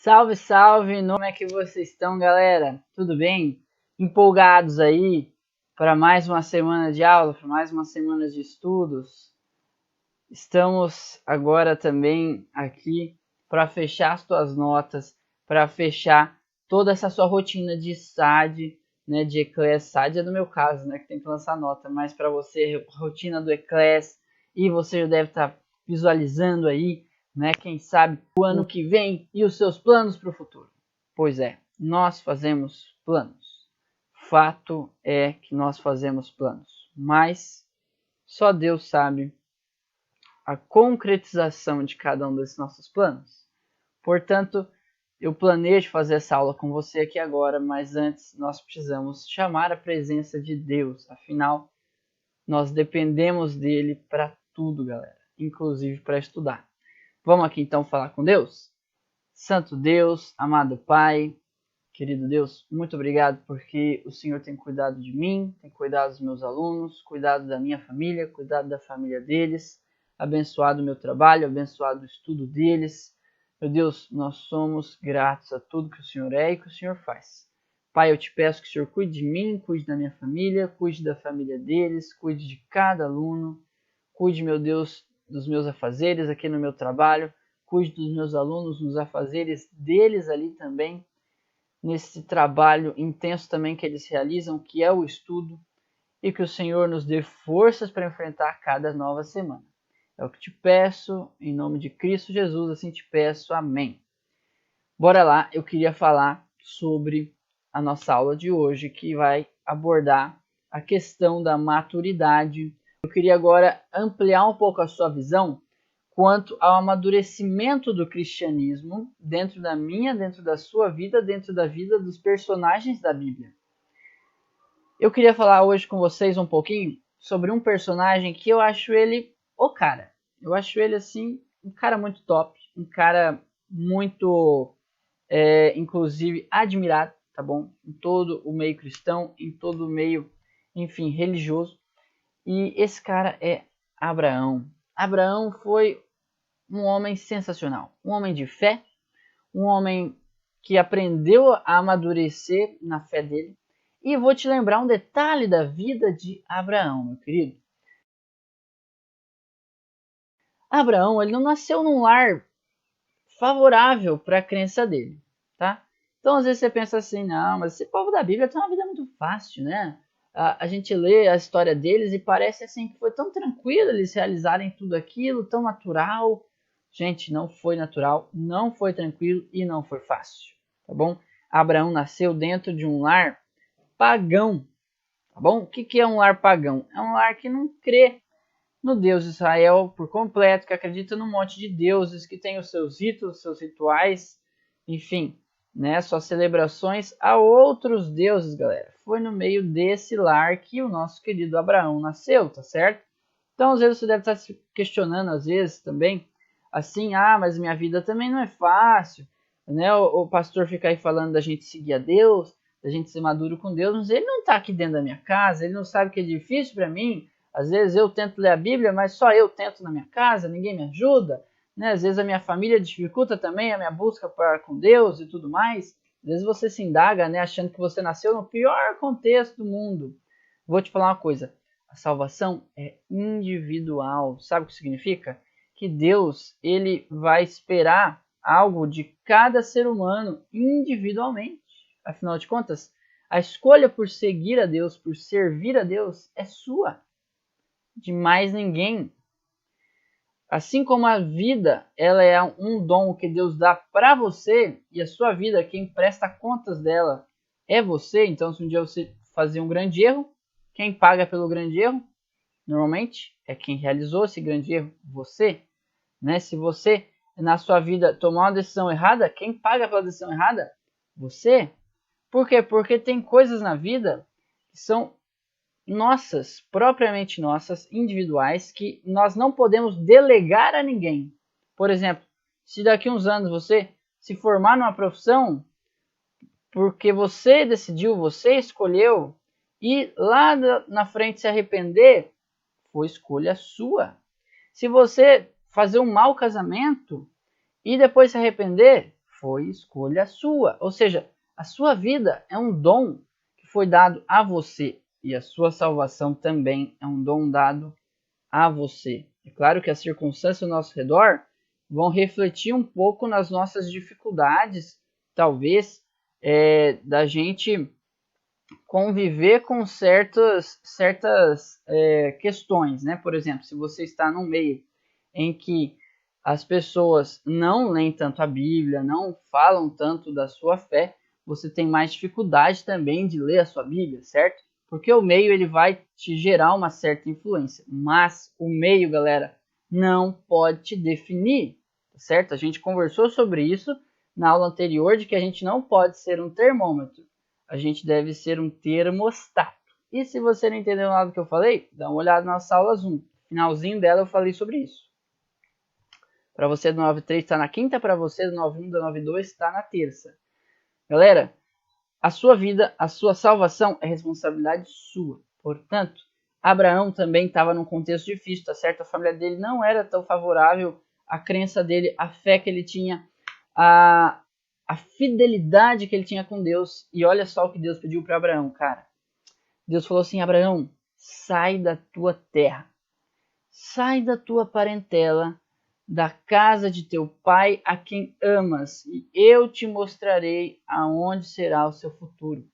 Salve, salve! Como é que vocês estão, galera? Tudo bem? Empolgados aí para mais uma semana de aula, para mais uma semana de estudos? Estamos agora também aqui para fechar as tuas notas, para fechar toda essa sua rotina de SAD, né, de Eclass. SAD é no meu caso, né, que tem que lançar nota, mas para você, rotina do Eclass, e você já deve estar visualizando aí, né, quem sabe o ano que vem e os seus planos para o futuro. Pois é, nós fazemos planos. Fato é que nós fazemos planos, mas só Deus sabe a concretização de cada um desses nossos planos. Portanto, eu planejo fazer essa aula com você aqui agora, mas antes nós precisamos chamar a presença de Deus. Afinal, nós dependemos dele para tudo, galera, inclusive para estudar. Vamos aqui então falar com Deus? Santo Deus, amado Pai, querido Deus, muito obrigado porque o Senhor tem cuidado de mim, tem cuidado dos meus alunos, cuidado da minha família, cuidado da família deles, abençoado o meu trabalho, abençoado o estudo deles. Meu Deus, nós somos gratos a tudo que o Senhor é e que o Senhor faz. Pai, eu te peço que o Senhor cuide de mim, cuide da minha família, cuide da família deles, cuide de cada aluno, cuide, meu Deus, dos meus afazeres aqui no meu trabalho, cuide dos meus alunos nos afazeres deles ali também, nesse trabalho intenso também que eles realizam, que é o estudo, e que o Senhor nos dê forças para enfrentar cada nova semana. É o que te peço, em nome de Cristo Jesus, assim te peço, amém. Bora lá, eu queria falar sobre a nossa aula de hoje, que vai abordar a questão da maturidade. Eu queria agora ampliar um pouco a sua visão quanto ao amadurecimento do cristianismo dentro da minha, dentro da sua vida, dentro da vida dos personagens da Bíblia. Eu queria falar hoje com vocês um pouquinho sobre um personagem que eu acho ele o cara. Eu acho ele, assim, um cara muito top, um cara muito, inclusive, admirado, tá bom? Em todo o meio cristão, em todo o meio, enfim, religioso. E esse cara é Abraão. Abraão foi um homem sensacional, um homem de fé, um homem que aprendeu a amadurecer na fé dele. E vou te lembrar um detalhe da vida de Abraão, meu querido. Abraão, ele não nasceu num lar favorável para a crença dele, tá? Então, às vezes você pensa assim, não, mas esse povo da Bíblia tem uma vida muito fácil, né? A gente lê a história deles e parece assim que foi tão tranquilo eles realizarem tudo aquilo, tão natural. Gente, não foi natural, não foi tranquilo e não foi fácil, tá bom? Abraão nasceu dentro de um lar pagão, tá bom? O que é um lar pagão? É um lar que não crê no Deus de Israel por completo, que acredita num monte de deuses, que tem os seus ritos, os seus rituais, enfim, né, suas celebrações a outros deuses, galera. Foi no meio desse lar que o nosso querido Abraão nasceu, tá certo? Então, às vezes você deve estar se questionando, às vezes também, assim, mas minha vida também não é fácil, né? O pastor fica aí falando da gente seguir a Deus, da gente ser maduro com Deus, mas ele não está aqui dentro da minha casa, ele não sabe que é difícil para mim. Às vezes eu tento ler a Bíblia, mas só eu tento na minha casa, ninguém me ajuda, né? Às vezes a minha família dificulta também a minha busca com Deus e tudo mais. Às vezes você se indaga, né, achando que você nasceu no pior contexto do mundo. Vou te falar uma coisa, a salvação é individual. Sabe o que significa? Que Deus, ele vai esperar algo de cada ser humano individualmente. Afinal de contas, a escolha por seguir a Deus, por servir a Deus, é sua, de mais ninguém. Assim como a vida, ela é um dom que Deus dá para você, e a sua vida, quem presta contas dela é você. Então, se um dia você fazer um grande erro, quem paga pelo grande erro, normalmente, é quem realizou esse grande erro, você. Né? Se você, na sua vida, tomar uma decisão errada, quem paga pela decisão errada? Você. Por quê? Porque tem coisas na vida que são nossas, propriamente nossas, individuais, que nós não podemos delegar a ninguém. Por exemplo, se daqui a uns anos você se formar numa profissão porque você decidiu, você escolheu, e lá na frente se arrepender, foi escolha sua. Se você fazer um mau casamento e depois se arrepender, foi escolha sua. Ou seja, a sua vida é um dom que foi dado a você. E a sua salvação também é um dom dado a você. É claro que as circunstâncias ao nosso redor vão refletir um pouco nas nossas dificuldades, talvez, da gente conviver com certas questões, né? Por exemplo, se você está num meio em que as pessoas não leem tanto a Bíblia, não falam tanto da sua fé, você tem mais dificuldade também de ler a sua Bíblia, certo? Porque o meio ele vai te gerar uma certa influência, mas o meio, galera, não pode te definir, certo? A gente conversou sobre isso na aula anterior, de que a gente não pode ser um termômetro, a gente deve ser um termostato. E se você não entendeu nada do que eu falei, dá uma olhada nas aulas 1. Finalzinho dela eu falei sobre isso. Para você do 9.3 está na quinta, para você do 9.1 do 9.2 está na terça. Galera, a sua vida, a sua salvação é responsabilidade sua. Portanto, Abraão também estava num contexto difícil, tá certo? A família dele não era tão favorável, a crença dele, a fé que ele tinha, a fidelidade que ele tinha com Deus. E olha só o que Deus pediu para Abraão, cara. Deus falou assim: Abraão, sai da tua terra, sai da tua parentela, da casa de teu pai, a quem amas, e eu te mostrarei aonde será o seu futuro.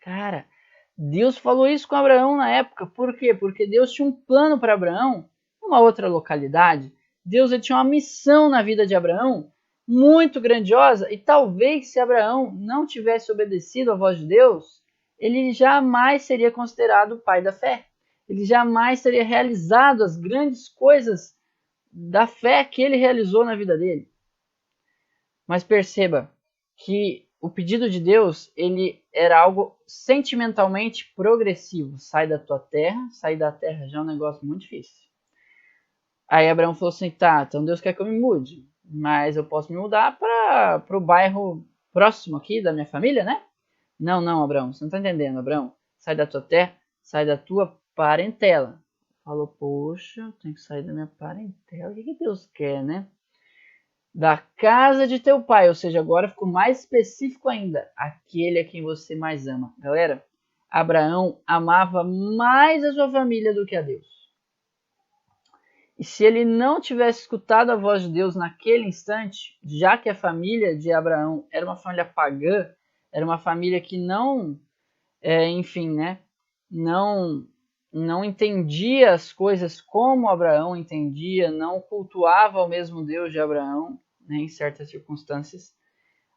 Cara, Deus falou isso com Abraão na época. Por quê? Porque Deus tinha um plano para Abraão, numa outra localidade. Deus tinha uma missão na vida de Abraão muito grandiosa, e talvez se Abraão não tivesse obedecido à voz de Deus, ele jamais seria considerado o pai da fé. Ele jamais teria realizado as grandes coisas da fé que ele realizou na vida dele. Mas perceba que o pedido de Deus, ele era algo sentimentalmente progressivo. Sai da tua terra, sair da terra já é um negócio muito difícil. Aí Abraão falou assim: tá, então Deus quer que eu me mude, mas eu posso me mudar para o bairro próximo aqui da minha família, né? Não, Abraão, você não está entendendo, Abraão. Sai da tua terra, sai da tua parentela. Falou: poxa, eu tenho que sair da minha parentela, o que Deus quer, né? Da casa de teu pai, ou seja, agora ficou mais específico ainda, aquele a quem você mais ama. Galera, Abraão amava mais a sua família do que a Deus. E se ele não tivesse escutado a voz de Deus naquele instante, já que a família de Abraão era uma família pagã, era uma família que não, não entendia as coisas como Abraão entendia, não cultuava o mesmo Deus de Abraão, né, em certas circunstâncias.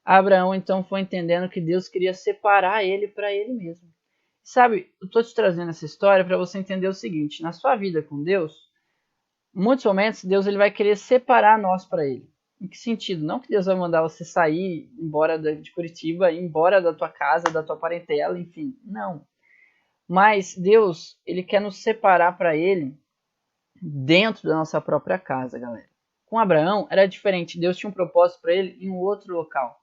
Abraão então foi entendendo que Deus queria separar ele para ele mesmo. Sabe, eu estou te trazendo essa história para você entender o seguinte: na sua vida com Deus, em muitos momentos Deus ele vai querer separar nós para ele. Em que sentido? Não que Deus vai mandar você sair, embora de Curitiba, embora da tua casa, da tua parentela, enfim, não. Mas Deus, ele quer nos separar para ele dentro da nossa própria casa, galera. Com Abraão era diferente. Deus tinha um propósito para ele em um outro local.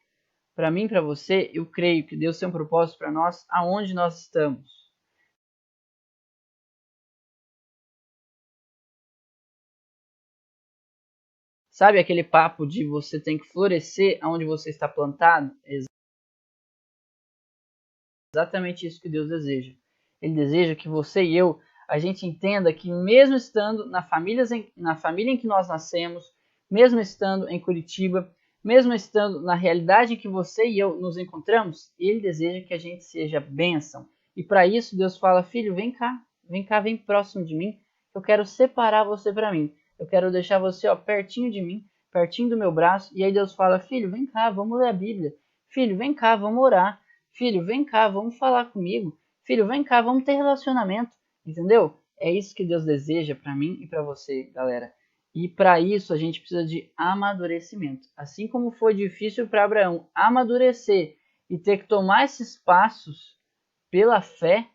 Para mim, para você, eu creio que Deus tem um propósito para nós aonde nós estamos. Sabe aquele papo de você tem que florescer aonde você está plantado? É exatamente isso que Deus deseja. Ele deseja que você e eu, a gente entenda que mesmo estando na família em que nós nascemos, mesmo estando em Curitiba, mesmo estando na realidade em que você e eu nos encontramos, Ele deseja que a gente seja bênção. E para isso Deus fala: filho, vem cá, vem próximo de mim, eu quero separar você para mim. Eu quero deixar você pertinho de mim, pertinho do meu braço. E aí Deus fala: filho, vem cá, vamos ler a Bíblia. Filho, vem cá, vamos orar. Filho, vem cá, vamos falar comigo. Filho, vem cá, vamos ter relacionamento. Entendeu? É isso que Deus deseja para mim e para você, galera. E para isso a gente precisa de amadurecimento. Assim como foi difícil para Abraão amadurecer e ter que tomar esses passos pela fé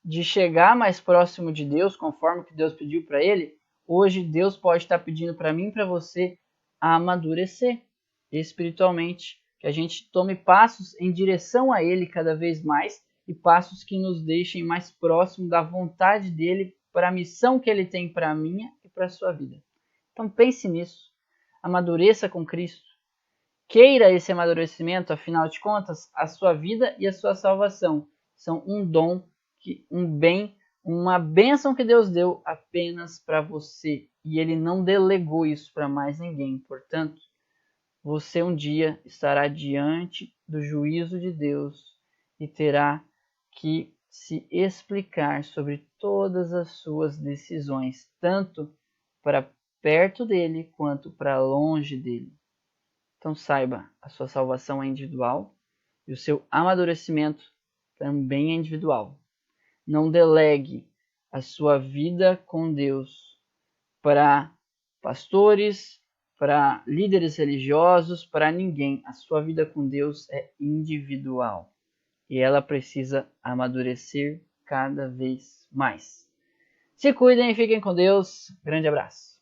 de chegar mais próximo de Deus, conforme que Deus pediu para ele, hoje Deus pode estar pedindo para mim e para você amadurecer espiritualmente, que a gente tome passos em direção a Ele cada vez mais e passos que nos deixem mais próximo da vontade dele para a missão que Ele tem para a minha e para a sua vida. Então pense nisso, amadureça com Cristo, queira esse amadurecimento, afinal de contas, a sua vida e a sua salvação são um dom, um bem, uma bênção que Deus deu apenas para você e Ele não delegou isso para mais ninguém. Portanto, você um dia estará diante do juízo de Deus e terá que se explicar sobre todas as suas decisões, tanto para perto dele quanto para longe dele. Então saiba, a sua salvação é individual e o seu amadurecimento também é individual. Não delegue a sua vida com Deus para pastores, para líderes religiosos, para ninguém. A sua vida com Deus é individual e ela precisa amadurecer cada vez mais. Se cuidem e fiquem com Deus. Grande abraço.